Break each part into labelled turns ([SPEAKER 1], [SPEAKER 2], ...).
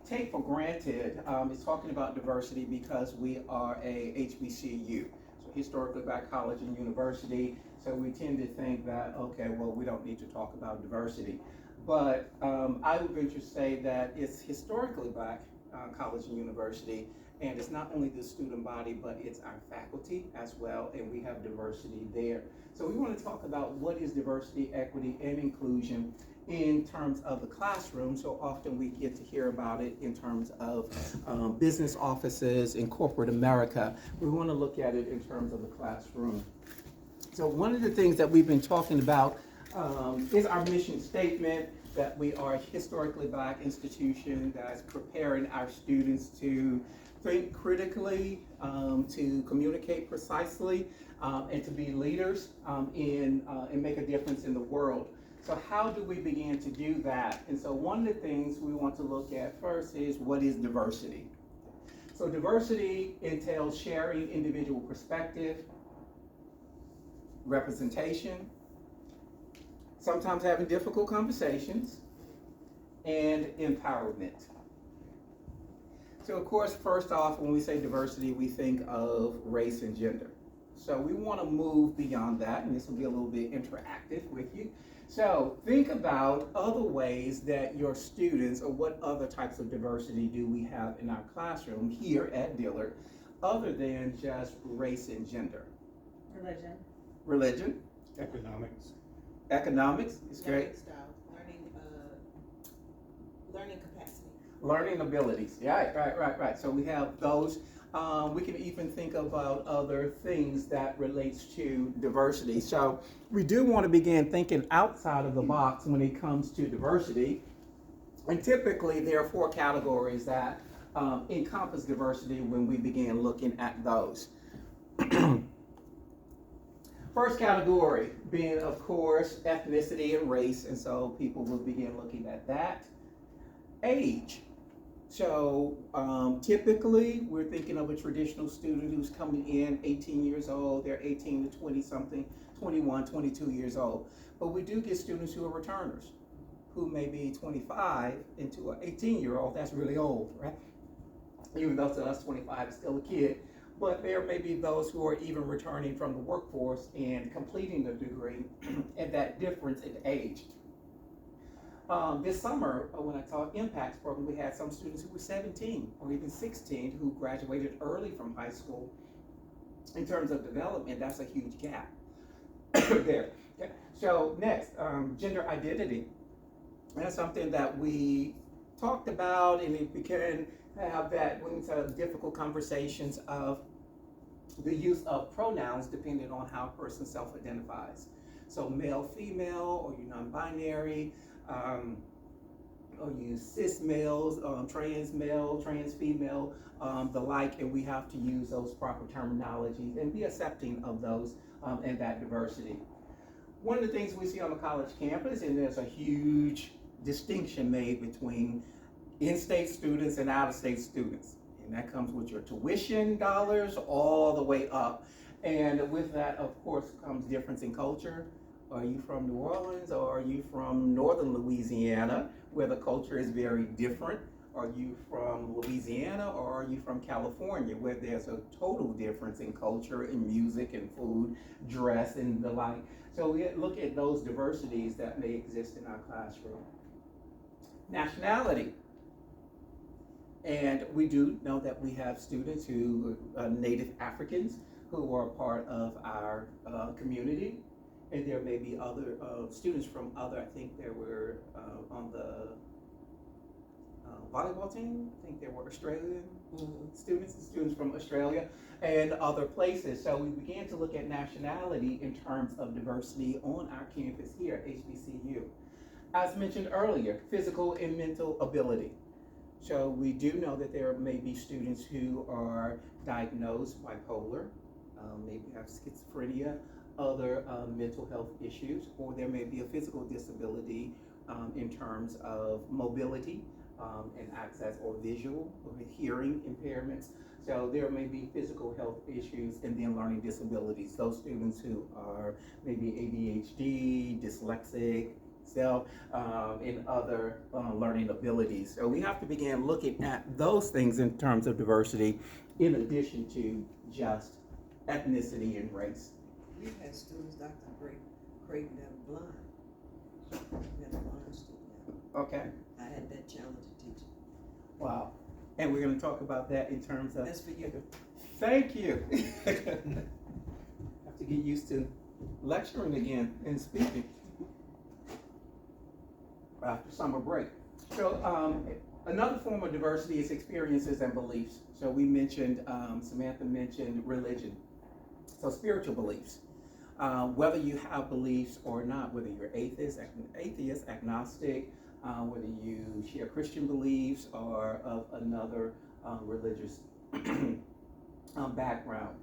[SPEAKER 1] take for granted is talking about diversity because we are a HBCU, so historically black college and university. So we tend to think that, okay, well, we don't need to talk about diversity. But I would venture to say that it's historically black college and university, and it's not only the student body, but it's our faculty as well, and we have diversity there. So we want to talk about what is diversity, equity, and inclusion in terms of the classroom. So often we get to hear about it in terms of business offices in corporate America. We want to look at it in terms of the classroom. So one of the things that we've been talking about is our mission statement, that we are a historically black institution that's preparing our students to think critically, to communicate precisely, and to be leaders and make a difference in the world. So how do we begin to do that? And so one of the things we want to look at first is, what is diversity? So diversity entails sharing individual perspective, representation, sometimes having difficult conversations, and empowerment. So of course, first off, when we say diversity, we think of race and gender. So we want to move beyond that, and this will be a little bit interactive with you. So think about other ways that your students, or what other types of diversity do we have in our classroom here at Dillard, other than just race and gender?
[SPEAKER 2] Religion.
[SPEAKER 1] Religion.
[SPEAKER 3] Economics.
[SPEAKER 1] Economics is great.
[SPEAKER 4] Learning style, learning capacity.
[SPEAKER 1] Learning abilities. Yeah, right. So we have those. We can even think about other things that relates to diversity. So we do want to begin thinking outside of the box when it comes to diversity. And typically there are 4 categories that encompass diversity when we begin looking at those. First category being, of course, ethnicity and race, and so people will begin looking at that. Age. So typically we're thinking of a traditional student who's coming in 18 years old, they're 18 to 20 something, 21, 22 years old. But we do get students who are returners, who may be 25 into an 18-year-old, that's really old, right? Even though to us 25 is still a kid. But there may be those who are even returning from the workforce and completing a degree, and that difference in age. This summer, when I taught Impacts program, we had some students who were 17 or even 16 who graduated early from high school. In terms of development, that's a huge gap there. Okay. So next, gender identity. That's something that we talked about, and it began to have that difficult conversations of the use of pronouns depending on how a person self-identifies. So male, female, or you're non-binary, or you cis males, trans male, trans female, the like, and we have to use those proper terminologies and be accepting of those and that diversity. One of the things we see on the college campus, and there's a huge distinction made between in-state students and out-of-state students. And that comes with your tuition dollars all the way up. And with that, of course, comes difference in culture. Are you from New Orleans, or are you from northern Louisiana, where the culture is very different? Are you from Louisiana, or are you from California, where there's a total difference in culture, in music, and food, dress, and the like? So we look at those diversities that may exist in our classroom. Nationality. And we do know that we have students who are Native Africans who are part of our community. And there may be other students from other, I think there were on the volleyball team, I think there were Australian students from Australia and other places. So we began to look at nationality in terms of diversity on our campus here at HBCU. As mentioned earlier, physical and mental ability. So we do know that there may be students who are diagnosed bipolar, maybe have schizophrenia, other mental health issues, or there may be a physical disability in terms of mobility and access, or visual or hearing impairments. So there may be physical health issues and then learning disabilities. Those students who are maybe ADHD, dyslexic, self, and other learning abilities. So we have to begin looking at those things in terms of diversity, in addition to just ethnicity and race.
[SPEAKER 2] We've had students, Dr. Crayton, that were blind. We had a blind student now.
[SPEAKER 1] Okay.
[SPEAKER 2] I had that challenge to teach.
[SPEAKER 1] Wow. And we're going to talk about that in terms of.
[SPEAKER 2] That's for you.
[SPEAKER 1] Thank you. Have to get used to lecturing again and speaking after summer break. So another form of diversity is experiences and beliefs. So we mentioned, Samantha mentioned religion. So spiritual beliefs. Whether you have beliefs or not, whether you're atheist, agnostic, whether you share Christian beliefs or of another religious background.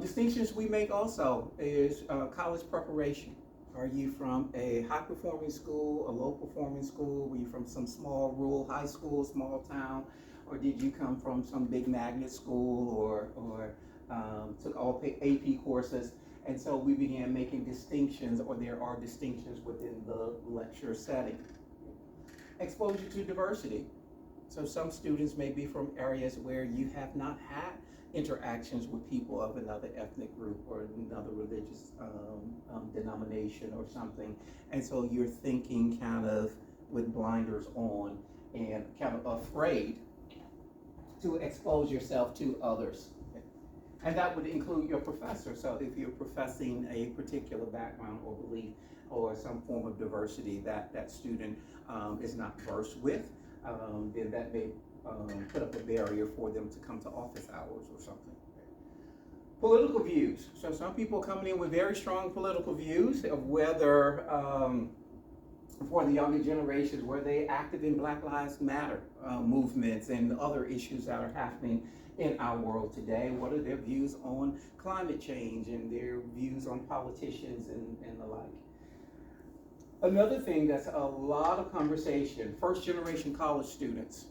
[SPEAKER 1] Distinctions we make also is college preparation. Are you from a high-performing school, a low-performing school? Were you from some small rural high school, small town? Or did you come from some big magnet school or took all AP courses? And so we began making distinctions, or there are distinctions within the lecture setting. Exposure to diversity. So some students may be from areas where you have not had interactions with people of another ethnic group or another religious denomination or something. And so you're thinking kind of with blinders on and kind of afraid to expose yourself to others. And that would include your professor. So if you're professing a particular background or belief or some form of diversity that student is not versed with, then that may put up a barrier for them to come to office hours or something. Political views. So some people coming in with very strong political views of whether, for the younger generations, were they active in Black Lives Matter movements and other issues that are happening in our world today? What are their views on climate change and their views on politicians and the like? Another thing that's a lot of conversation, first generation college students.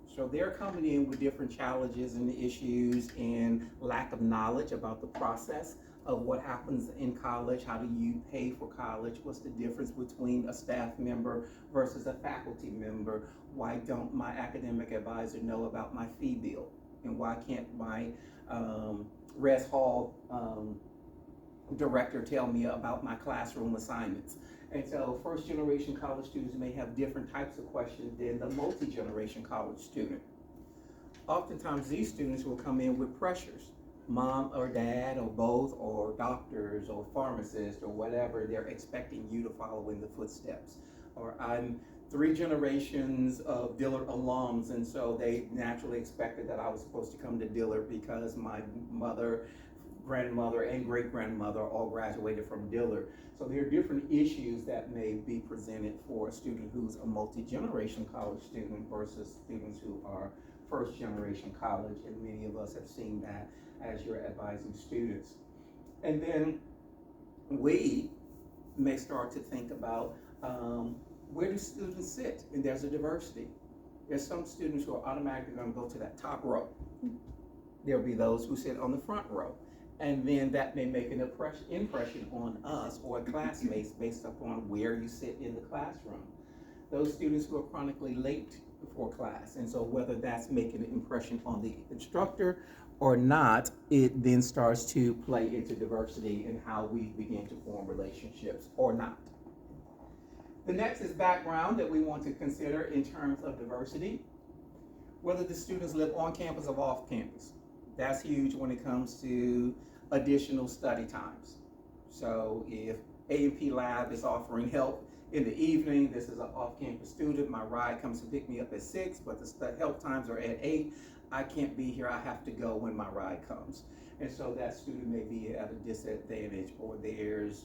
[SPEAKER 1] So they're coming in with different challenges and issues and lack of knowledge about the process of what happens in college. How do you pay for college? What's the difference between a staff member versus a faculty member? Why don't my academic advisor know about my fee bill? And why can't my Res Hall director tell me about my classroom assignments? And so first generation college students may have different types of questions than the multi-generation college student. Oftentimes these students will come in with pressures. Mom or dad or both, or doctors or pharmacists or whatever, they're expecting you to follow in the footsteps. Or I'm 3 generations of Dillard alums, and so they naturally expected that I was supposed to come to Dillard because my mother, grandmother, and great-grandmother all graduated from Dillard. So there are different issues that may be presented for a student who's a multi-generation college student versus students who are first-generation college, and many of us have seen that as you're advising students. And then we may start to think about where do students sit? And there's a diversity. There's some students who are automatically going to go to that top row. There'll be those who sit on the front row. And then that may make an impression on us or classmates based upon where you sit in the classroom. Those students who are chronically late for class, and so whether that's making an impression on the instructor or not, it then starts to play into diversity and how we begin to form relationships or not. The next is background that we want to consider in terms of diversity. Whether the students live on campus or off campus. That's huge when it comes to additional study times. So if A&P Lab is offering help in the evening, this is an off-campus student, my ride comes to pick me up at 6, but the help times are at 8, I can't be here, I have to go when my ride comes. And so that student may be at a disadvantage, or there's,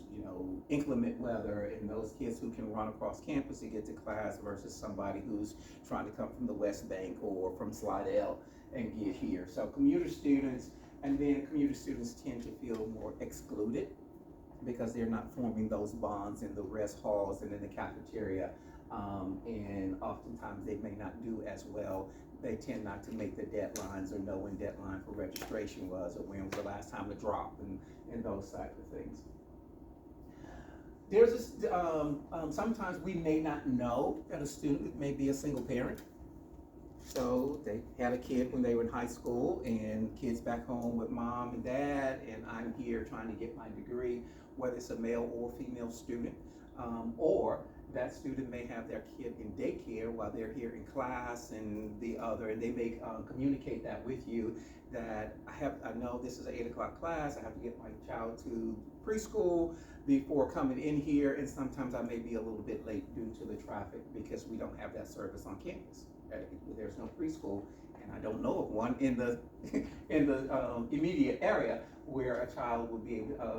[SPEAKER 1] inclement weather, and those kids who can run across campus to get to class versus somebody who's trying to come from the West Bank or from Slidell and get here. So commuter students, and then commuter students tend to feel more excluded because they're not forming those bonds in the rest halls and in the cafeteria, and oftentimes they may not do as well. They tend not to make the deadlines or know when deadline for registration was or when was the last time to drop and those type of things. There's this, sometimes we may not know that a student may be a single parent. So they had a kid when they were in high school, and kids back home with mom and dad, and I'm here trying to get my degree, whether it's a male or female student, or that student may have their kid in daycare while they're here in class, and they may communicate that with you, that I know this is an 8 o'clock class, I have to get my child to preschool before coming in here, and sometimes I may be a little bit late due to the traffic because we don't have that service on campus. There's no preschool, and I don't know of one in the immediate area where a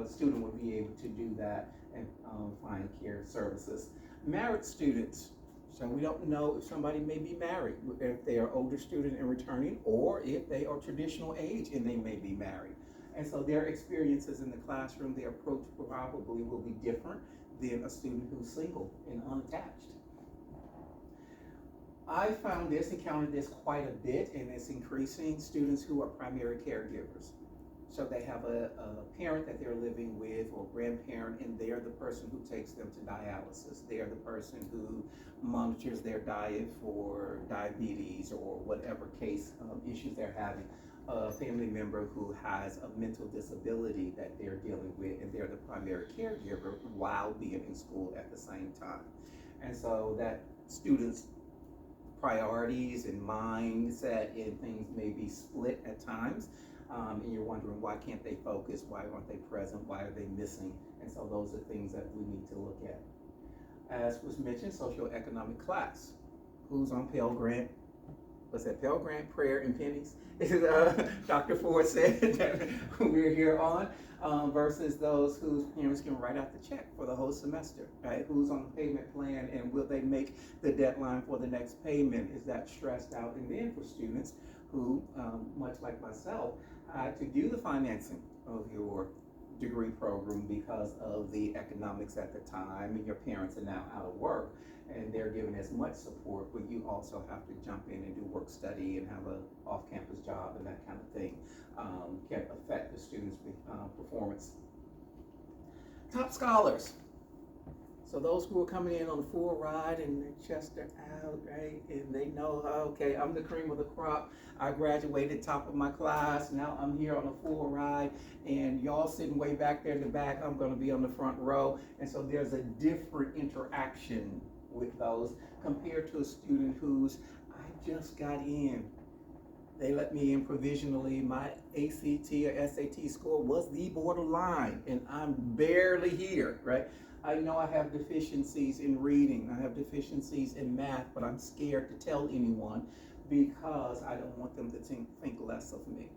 [SPEAKER 1] student would be able to do that and find care services. Married students, so we don't know if somebody may be married, if they are older student and returning, or if they are traditional age and they may be married. And so their experiences in the classroom, their approach probably will be different than a student who's single and unattached. I found this, encountered this quite a bit, and it's increasing students who are primary caregivers. So they have a parent that they're living with, or grandparent, and they're the person who takes them to dialysis. They're the person who monitors their diet for diabetes or whatever case issues they're having. A family member who has a mental disability that they're dealing with, and they're the primary caregiver while being in school at the same time. And so that students' priorities and mindset and things may be split at times, and you're wondering, why can't they focus? Why aren't they present? Why are they missing? And so those are things that we need to look at. As was mentioned, socioeconomic class. Who's on Pell Grant? Was that Pell Grant, prayer, and pennies? Dr. Ford said that we're here on, versus those whose parents can write out the check for the whole semester, right? Who's on the payment plan, and will they make the deadline for the next payment? Is that stressed out? And then for students who, much like myself, had to do the financing of your degree program because of the economics at the time, and your parents are now out of work, and they're given as much support, but you also have to jump in and do work study and have an off-campus job, and that kind of thing can affect the students' performance. Top scholars. So those who are coming in on a full ride and their chests are out, right? And they know, okay, I'm the cream of the crop. I graduated top of my class. Now I'm here on a full ride, and y'all sitting way back there in the back. I'm going to be on the front row. And so there's a different interaction with those compared to a student who's, I just got in. They let me in provisionally. My ACT or SAT score was the borderline, and I'm barely here, right? I know I have deficiencies in reading, I have deficiencies in math, but I'm scared to tell anyone because I don't want them to think less of me.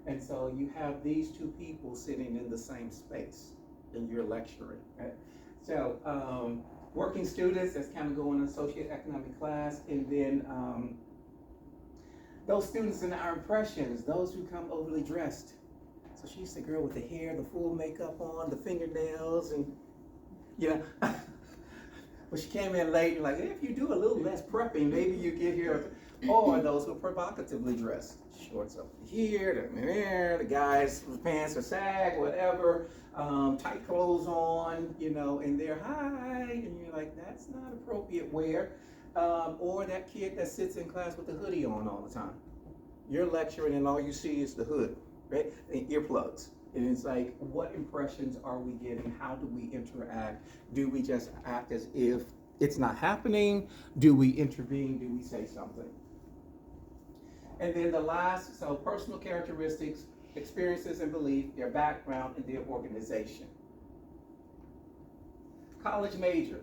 [SPEAKER 1] And so you have these two people sitting in the same space, and you're lecturing, right? So working students, that's kind of going in socioeconomic class, and then those students in our impressions, those who come overly dressed. So she's the girl with the hair, the full makeup on, the fingernails, and but she came in late and like, if you do a little less prepping, maybe you get here. Or those who are provocatively dressed, shorts up here, the guys' pants are sag, whatever, tight clothes on, and they're high, and you're like, that's not appropriate wear. Or that kid that sits in class with the hoodie on all the time. You're lecturing and all you see is the hood, right? And earplugs. And it's like, what impressions are we getting? How do we interact? Do we just act as if it's not happening? Do we intervene? Do we say something? And then the last, so personal characteristics, experiences and belief, their background, and their organization. College major,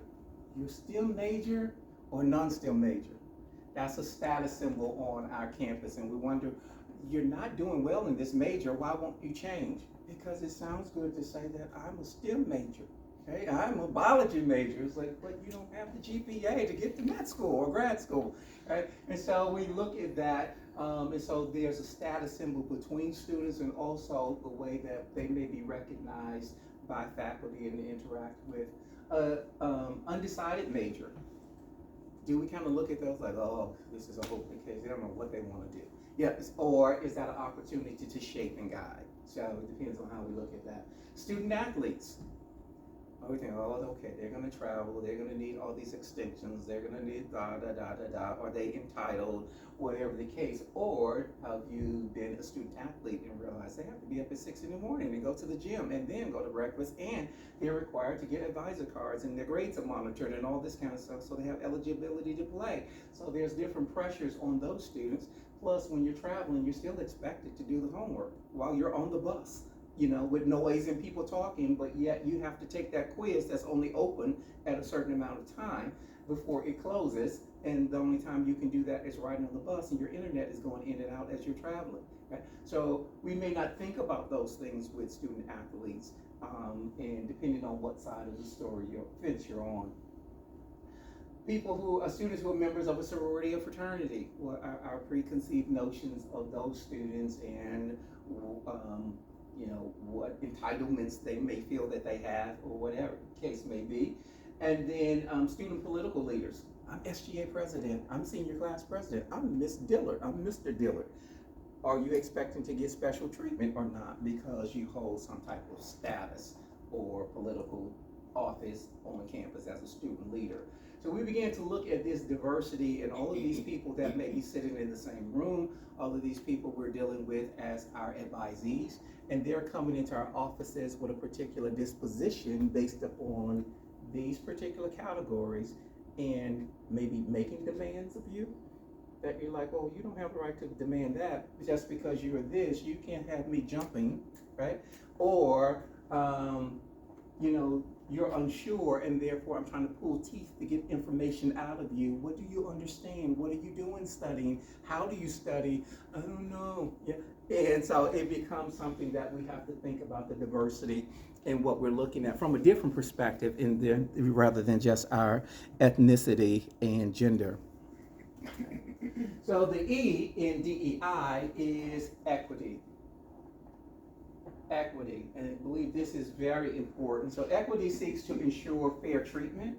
[SPEAKER 1] you're STEM major or non-STEM major? That's a status symbol on our campus, and we wonder, you're not doing well in this major, why won't you change? Because it sounds good to say that I'm a STEM major. Okay, I'm a biology major. It's like, but you don't have the GPA to get to med school or grad school, right? And so we look at that, and so there's a status symbol between students, and also the way that they may be recognized by faculty and interact with. Undecided major. Do we kind of look at those like, oh, this is a hopeless case, they don't know what they want to do? Yes, or is that an opportunity to shape and guide? So it depends on how we look at that. Student athletes. We think, oh, okay, they're gonna travel, they're gonna need all these extensions, they're gonna need da da da da da, are they entitled, whatever the case, or have you been a student athlete and realized they have to be up at 6 in the morning and go to the gym and then go to breakfast, and they're required to get advisor cards and their grades are monitored and all this kind of stuff, so they have eligibility to play. So there's different pressures on those students. Plus, when you're traveling, you're still expected to do the homework while you're on the bus, you know, with noise and people talking, but yet you have to take that quiz that's only open at a certain amount of time before it closes, and the only time you can do that is riding on the bus, and your internet is going in and out as you're traveling, right? So we may not think about those things with student athletes, and depending on what side of the story fence you're on. Students who are members of a sorority or fraternity, what are our preconceived notions of those students, and you know, what entitlements they may feel that they have, or whatever the case may be. And then student political leaders. I'm SGA president, I'm senior class president, I'm Miss Dillard, I'm Mr. Dillard. Are you expecting to get special treatment or not because you hold some type of status or political office on campus as a student leader? So we began to look at this diversity and all of these people that may be sitting in the same room, all of these people we're dealing with as our advisees, and they're coming into our offices with a particular disposition based upon these particular categories, and maybe making demands of you that you're like, well, you don't have the right to demand that just because you're this, you can't have me jumping, right? Or, you know, you're unsure, and therefore I'm trying to pull teeth to get information out of you. What do you understand? What are you doing studying? How do you study? I don't know. Yeah. And so it becomes something that we have to think about the diversity and what we're looking at from a different perspective, and then rather than just our ethnicity and gender. So the E in DEI is equity. Equity, and I believe this is very important. So equity seeks to ensure fair treatment,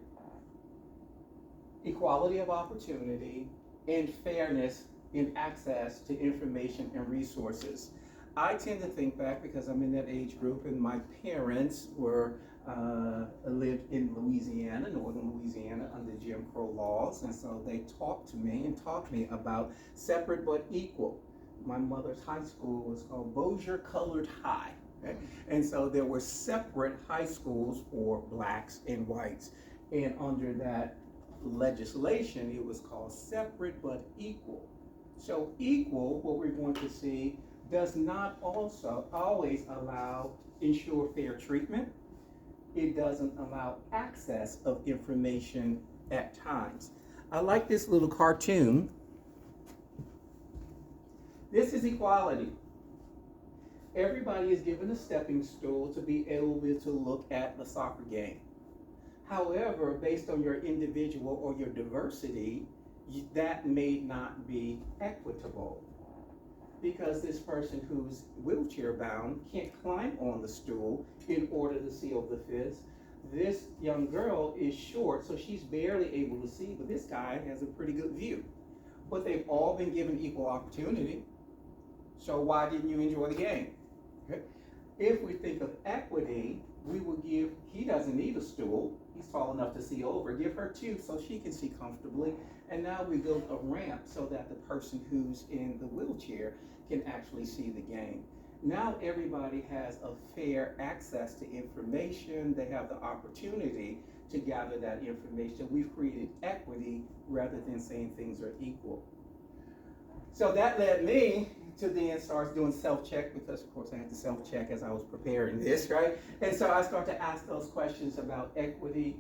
[SPEAKER 1] equality of opportunity, and fairness in access to information and resources. I tend to think back, because I'm in that age group, and my parents lived in Louisiana, northern Louisiana, under Jim Crow laws, and so they taught me about separate but equal. My mother's high school was called Bossier Colored High. Okay? And so there were separate high schools for blacks and whites. And under that legislation, it was called separate but equal. So equal, what we're going to see, does not also always ensure fair treatment. It doesn't allow access of information at times. I like this little cartoon. This is equality. Everybody is given a stepping stool to be able to look at the soccer game. However, based on your individual or your diversity, that may not be equitable, because this person who's wheelchair bound can't climb on the stool in order to see over the fence. This young girl is short, so she's barely able to see, but this guy has a pretty good view. But they've all been given equal opportunity. So why didn't you enjoy the game? Okay. If we think of equity, we will give, he doesn't need a stool, he's tall enough to see over, give her two so she can see comfortably, and now we build a ramp so that the person who's in the wheelchair can actually see the game. Now everybody has a fair access to information, they have the opportunity to gather that information. We've created equity rather than saying things are equal. So that led me to then start doing self-check, because of course I had to self-check as I was preparing this, right? And so I started to ask those questions about equity,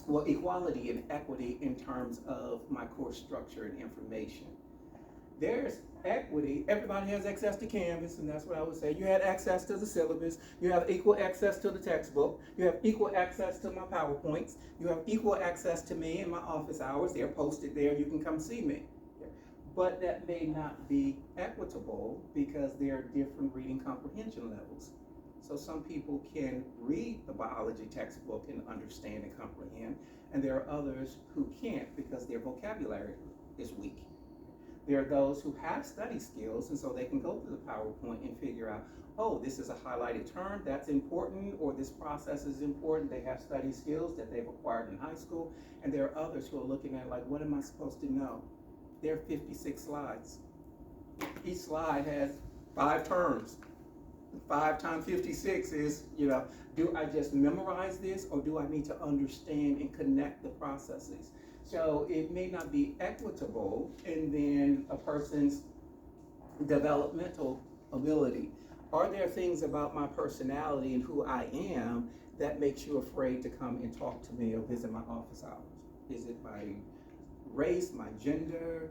[SPEAKER 1] well, equality and equity in terms of my course structure and information. There's equity, everybody has access to Canvas, and that's what I would say. You had access to the syllabus, you have equal access to the textbook, you have equal access to my PowerPoints, you have equal access to me in my office hours, they're posted there, you can come see me. But that may not be equitable because there are different reading comprehension levels. So some people can read the biology textbook and understand and comprehend, and there are others who can't because their vocabulary is weak. There are those who have study skills, and so they can go through the PowerPoint and figure out, oh, this is a highlighted term, that's important, or this process is important. They have study skills that they've acquired in high school, and there are others who are looking at like, what am I supposed to know? There are 56 slides. Each slide has 5 terms. 5 times 56 is, do I just memorize this, or do I need to understand and connect the processes? So it may not be equitable in then a person's developmental ability. Are there things about my personality and who I am that makes you afraid to come and talk to me or visit my office hours? Is it my race, my gender,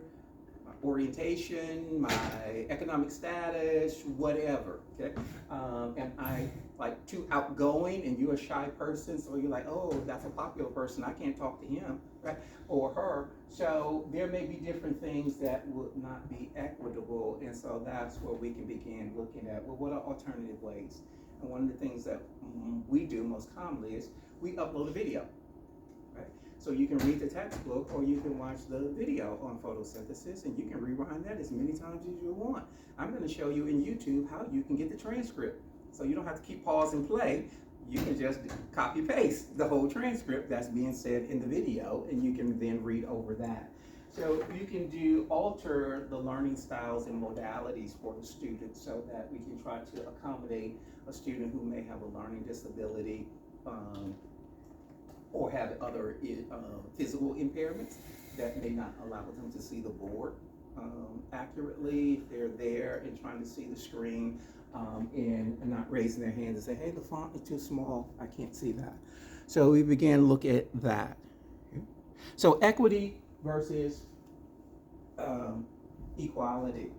[SPEAKER 1] my orientation, my economic status, whatever, okay? Am I like too outgoing and you're a shy person, so you're like, oh, that's a popular person, I can't talk to him, right? Or her. So there may be different things that would not be equitable, and so that's where we can begin looking at, well, what are alternative ways? And one of the things that we do most commonly is we upload a video, right? So you can read the textbook or you can watch the video on photosynthesis, and you can rewind that as many times as you want. I'm going to show you in YouTube how you can get the transcript. So you don't have to keep pause and play. You can just copy paste the whole transcript that's being said in the video, and you can then read over that. So you can alter the learning styles and modalities for the student so that we can try to accommodate a student who may have a learning disability, or have other physical impairments that may not allow them to see the board accurately. If they're there and trying to see the screen and not raising their hands and say, hey, the font is too small, I can't see that. So we began to look at that. So equity versus equality.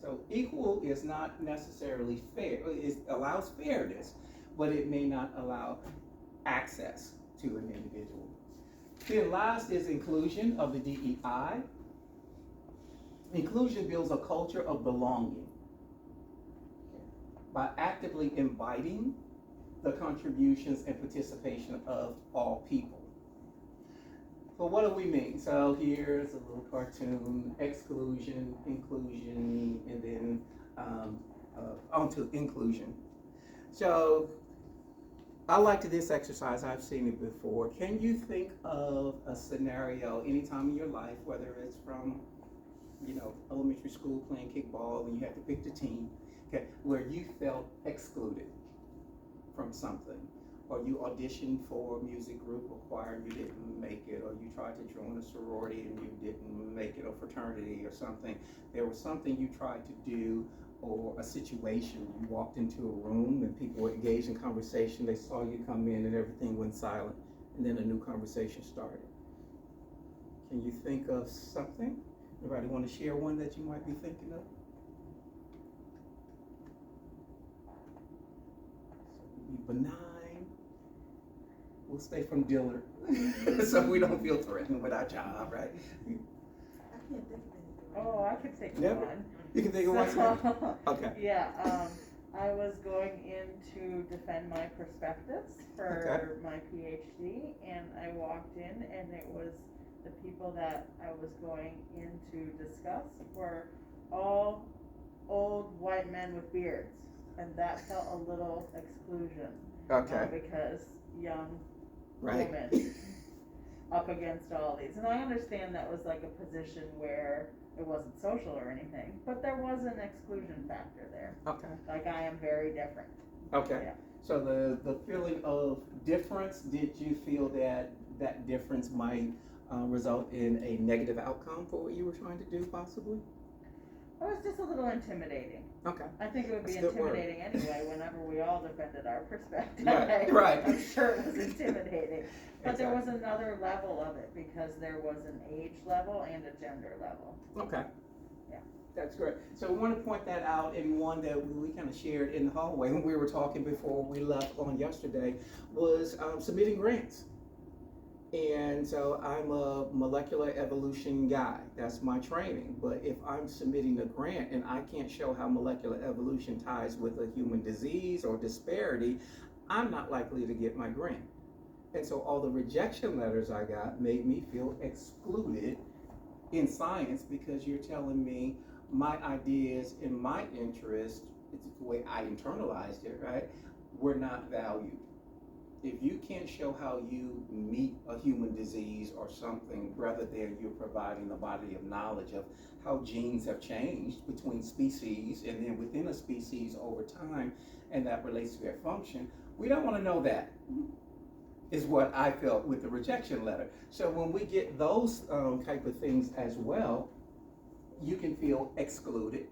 [SPEAKER 1] So equal is not necessarily fair. It allows fairness, but it may not allow access to an individual. Then last is inclusion of the DEI. Inclusion builds a culture of belonging by actively inviting the contributions and participation of all people. So what do we mean? So here's a little cartoon: exclusion, inclusion, and then onto inclusion. So I liked this exercise, I've seen it before. Can you think of a scenario anytime in your life, whether it's from elementary school playing kickball and you had to pick the team, okay, where you felt excluded from something, or you auditioned for a music group or choir and you didn't make it, or you tried to join a sorority and you didn't make it, or fraternity or something. There was something you tried to do, or a situation. You walked into a room and people were engaged in conversation. They saw you come in and everything went silent, and then a new conversation started. Can you think of something? Anybody want to share one that you might be thinking of? So be benign. We'll stay from Dillard so we don't feel threatened with our job, right?
[SPEAKER 2] I can't think of anything.
[SPEAKER 3] Oh, I could think of
[SPEAKER 1] Never?
[SPEAKER 3] one.
[SPEAKER 1] You can think of one? Okay.
[SPEAKER 3] Yeah, I was going in to defend my perspectives for my Ph.D., and I walked in, and it was the people that I was going in to discuss were all old white men with beards, and that felt a little exclusion.
[SPEAKER 1] Okay.
[SPEAKER 3] Because young
[SPEAKER 1] Right.
[SPEAKER 3] women up against all these, and I understand that was like a position where it wasn't social or anything, but there was an exclusion factor there.
[SPEAKER 1] Okay.
[SPEAKER 3] Like, I am very different.
[SPEAKER 1] Okay.
[SPEAKER 3] Yeah.
[SPEAKER 1] So the feeling of difference, did you feel that that difference might result in a negative outcome for what you were trying to do, possibly?
[SPEAKER 3] It was just a little intimidating.
[SPEAKER 1] Okay.
[SPEAKER 3] I think it would be
[SPEAKER 1] That's a good word.
[SPEAKER 3] intimidating anyway whenever we all defended our perspective.
[SPEAKER 1] Right.
[SPEAKER 3] I'm sure it was intimidating. But there was
[SPEAKER 1] Exactly.
[SPEAKER 3] another level of it, because there was an age level and a gender level.
[SPEAKER 1] Okay.
[SPEAKER 3] Yeah.
[SPEAKER 1] That's great. So I want to point that out, and one that we kind of shared in the hallway when we were talking before we left on yesterday was submitting grants. And so I'm a molecular evolution guy. That's my training. But if I'm submitting a grant and I can't show how molecular evolution ties with a human disease or disparity, I'm not likely to get my grant. And so all the rejection letters I got made me feel excluded in science because you're telling me my ideas and my interest, it's the way I internalized it, right, were not valued. If you can't show how you meet a human disease or something, rather than you're providing a body of knowledge of how genes have changed between species and then within a species over time, and that relates to their function, we don't want to know that, is what I felt with the rejection letter. So when we get those type of things as well, you can feel excluded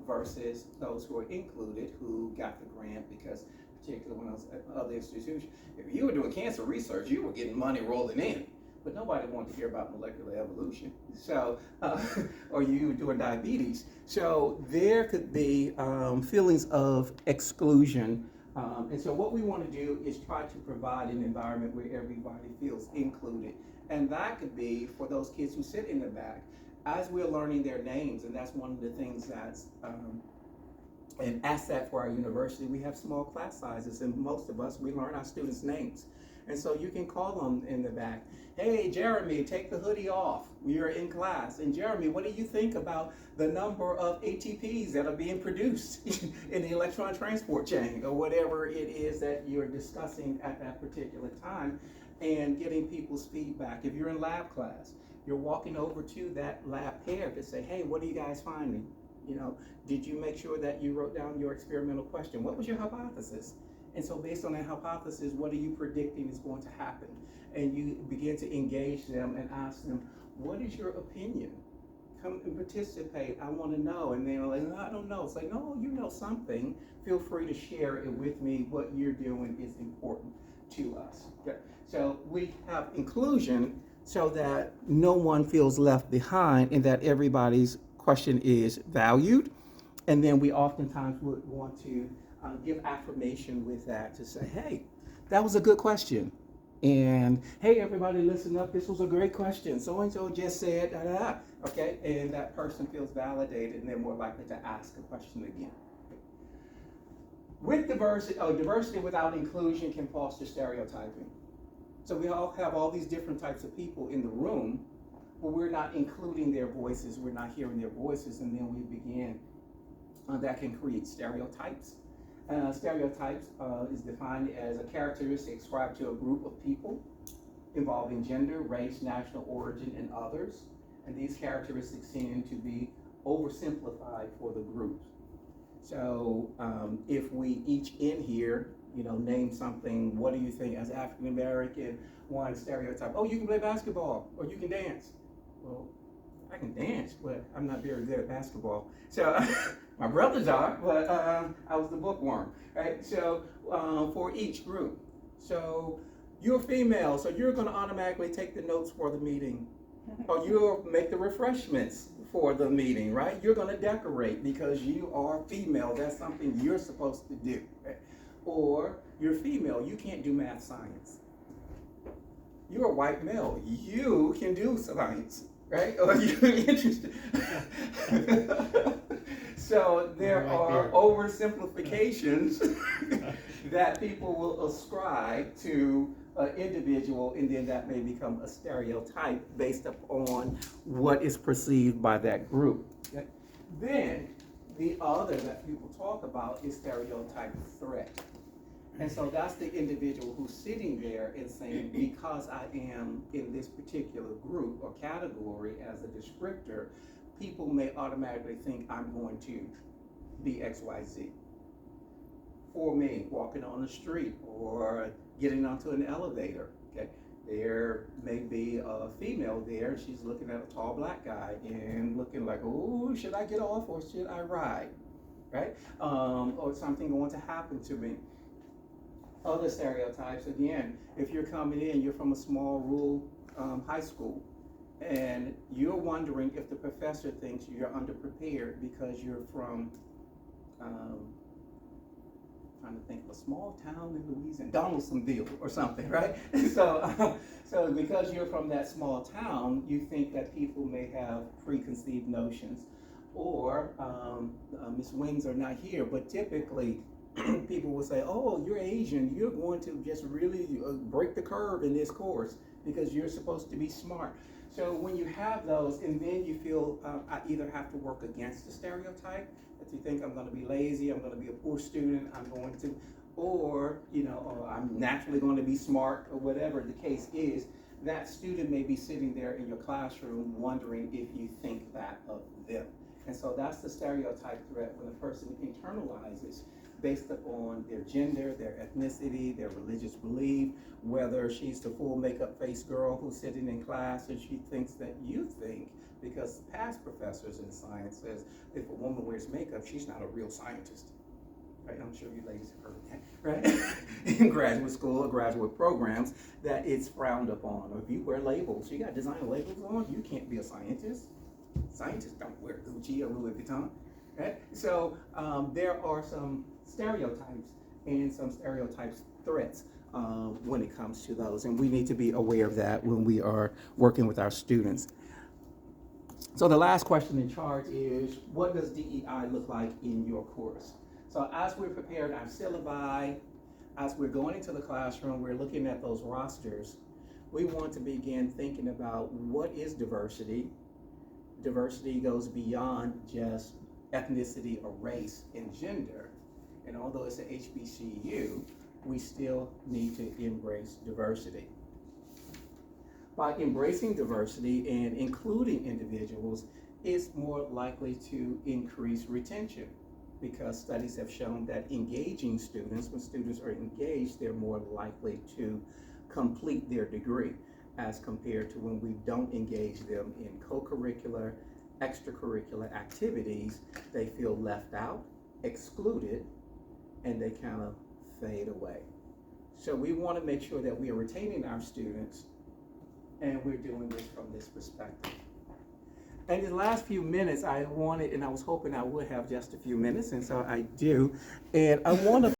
[SPEAKER 1] versus those who are included who got the grant because particularly when I was at other institutions, if you were doing cancer research, you were getting money rolling in, but nobody wanted to hear about molecular evolution. So, or you were doing diabetes. So there could be feelings of exclusion. And so what we want to do is try to provide an environment where everybody feels included. And that could be for those kids who sit in the back, as we're learning their names, and that's one of the things that's an asset for our university. We have small class sizes, and most of us, we learn our students' names. And so you can call them in the back. Hey, Jeremy, take the hoodie off. You're in class. And Jeremy, what do you think about the number of ATPs that are being produced in the electron transport chain, or whatever it is that you're discussing at that particular time, and getting people's feedback. If you're in lab class, you're walking over to that lab pair to say, hey, what are you guys finding? You know, did you make sure that you wrote down your experimental question? What was your hypothesis? And so based on that hypothesis, what are you predicting is going to happen? And you begin to engage them and ask them, what is your opinion? Come and participate, I want to know. And they're like, no, I don't know. It's like, no, you know something. Feel free to share it with me. What you're doing is important to us. Okay. So we have inclusion so that no one feels left behind and that everybody's question is valued. And then we oftentimes would want to give affirmation with that to say, hey, that was a good question. And hey, everybody, listen up. This was a great question. So-and-so just said, da, da, da. Okay, and that person feels validated and they're more likely to ask a question again. With diversity without inclusion can foster stereotyping. So we all have all these different types of people in the room, but we're not including their voices, we're not hearing their voices, and then we begin, that can create stereotypes. Stereotypes is defined as a characteristic ascribed to a group of people involving gender, race, national origin, and others. And these characteristics tend to be oversimplified for the group. So if we each in here, name something, what do you think as African American, one stereotype? Oh, you can play basketball, or you can dance. Well, I can dance, but I'm not very good at basketball. So my brothers are, but I was the bookworm, right? So for each group. So you're female, so you're gonna automatically take the notes for the meeting. Or you'll make the refreshments for the meeting, right? You're gonna decorate because you are female. That's something you're supposed to do, right? Or you're female, you can't do math science. You're a white male, you can do science, right? Or you're interested. So there are oversimplifications that people will ascribe to an individual, and then that may become a stereotype based upon what is perceived by that group. Okay? Then the other that people talk about is stereotype threat. And so that's the individual who's sitting there and saying, because I am in this particular group or category as a descriptor, people may automatically think I'm going to be XYZ. For me, walking on the street or getting onto an elevator, okay? There may be a female there, she's looking at a tall black guy and looking like, oh, should I get off or should I ride, right? Or something going to happen to me. Other stereotypes, again, if you're coming in, you're from a small rural high school, and you're wondering if the professor thinks you're underprepared because you're from, trying to think of a small town in Louisiana, Donaldsonville or something, right? So because you're from that small town, you think that people may have preconceived notions. Or Ms. Wings are not here, but typically people will say, oh, you're Asian, you're going to just really break the curve in this course because you're supposed to be smart. So when you have those, and then you feel I either have to work against the stereotype, that you think I'm going to be lazy, I'm going to be a poor student, I'm going to, or or I'm naturally going to be smart, or whatever the case is, that student may be sitting there in your classroom wondering if you think that of them. And so that's the stereotype threat when a person internalizes based upon their gender, their ethnicity, their religious belief, whether she's the full makeup face girl who's sitting in class and she thinks that you think, because past professors in science says if a woman wears makeup, she's not a real scientist. Right? I'm sure you ladies have heard that, right? In graduate school or graduate programs, that it's frowned upon. Or if you wear labels, you got designer labels on, you can't be a scientist. Scientists don't wear Gucci or Louis Vuitton, right? So there are some stereotypes and some stereotypes threats when it comes to those, and we need to be aware of that when we are working with our students. So the last question in charge is, what does DEI look like in your course? So as we're preparing our syllabi, as we're going into the classroom, we're looking at those rosters, we want to begin thinking about what is diversity. Diversity goes beyond just ethnicity or race and gender. And although it's an HBCU, we still need to embrace diversity. By embracing diversity and including individuals, it's more likely to increase retention, because studies have shown that engaging students, when students are engaged, they're more likely to complete their degree, as compared to when we don't engage them in co-curricular, extracurricular activities. They feel left out, excluded, and they kind of fade away. So we want to make sure that we are retaining our students, and we're doing this from this perspective. And in the last few minutes, I wanted, and I was hoping I would have just a few minutes, and so I do, and I want to